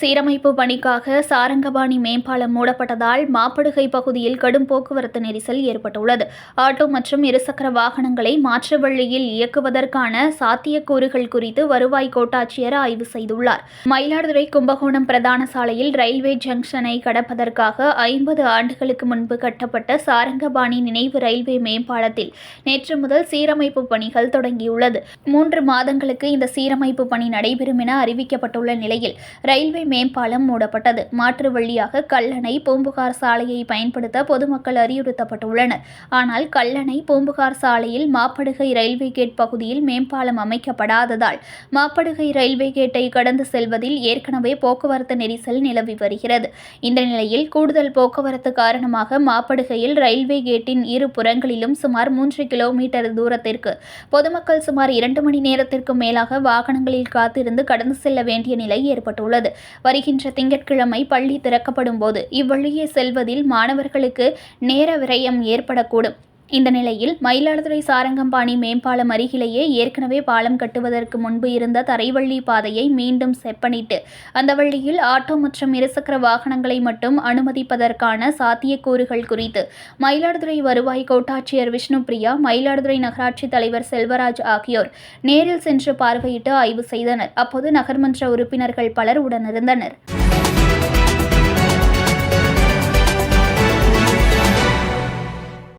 சீரமைப்பு பணிக்காக சாரங்கபாணி மேம்பாலம் மூடப்பட்டதால் மாப்படுகை பகுதியில் கடும் போக்குவரத்து நெரிசல் ஏற்பட்டுள்ளது. ஆட்டோ மற்றும் இருசக்கர வாகனங்களை மாற்று வழியில் இயக்குவதற்கான சாத்தியக்கூறுகள் குறித்து வருவாய் கோட்டாட்சியர் ஆய்வு செய்துள்ளார். மயிலாடுதுறை கும்பகோணம் பிரதான சாலையில் ரயில்வே ஜங்ஷனை கடப்பதற்காக 50 ஆண்டுகளுக்கு முன்பு கட்டப்பட்ட சாரங்கபாணி நினைவு ரயில்வே மேம்பாலத்தில் நேற்று முதல் சீரமைப்பு பணிகள் தொடங்கியுள்ளது. 3 மாதங்களுக்கு இந்த சீரமைப்பு பணி நடைபெறும் என அறிவிக்கப்பட்டுள்ள நிலையில் ரயில்வே மேம்பாலம் மூடப்பட்டது. மாற்று வழியாக கல்லணை பூம்புகார் சாலையை பயன்படுத்த பொதுமக்கள் அறிவுறுத்தப்பட்டுள்ளனர். ஆனால் கல்லணை பூம்புகார் சாலையில் மாப்படுகை ரயில்வே கேட் பகுதியில் மேம்பாலம் அமைக்கப்படாததால் மாப்படுகை ரயில்வே கேட்டை கடந்து செல்வதில் ஏற்கனவே போக்குவரத்து நெரிசல் நிலவி வருகிறது. இந்த நிலையில் கூடுதல் போக்குவரத்து காரணமாக மாப்படுகையில் ரயில்வே கேட்டின் இரு புறங்களிலும் சுமார் 3 கிலோமீட்டர் தூரத்திற்கு பொதுமக்கள் சுமார் 2 மணி நேரத்திற்கு மேலாக வாகனங்களில் காத்திருந்து கடந்து செல்ல வேண்டிய நிலை ஏற்பட்டுள்ளது. வருகின்ற திங்கட்கிழமை பள்ளி திறக்கப்படும் போது இவ்வழியே செல்வதில் மாணவர்களுக்கு நேர விரயம் ஏற்படக்கூடும். இந்த நிலையில் மயிலாடுதுறை சாரங்கபாணி மேம்பாலம் அருகிலேயே ஏற்கனவே பாலம் கட்டுவதற்கு முன்பு இருந்த தரைவழி பாதையை மீண்டும் செப்பனிட்டு அந்த வழியில் ஆட்டோ மற்றும் இருசக்கர வாகனங்களை மட்டும் அனுமதிப்பதற்கான சாத்தியக்கூறுகள் குறித்து மயிலாடுதுறை வருவாய் கோட்டாட்சியர் விஷ்ணுபிரியா, மயிலாடுதுறை நகராட்சி தலைவர் செல்வராஜ் ஆகியோர் நேரில் சென்று பார்வையிட்டு ஆய்வு செய்தனர். அப்போது நகர்மன்ற உறுப்பினர்கள் பலர் உடனிருந்தனர்.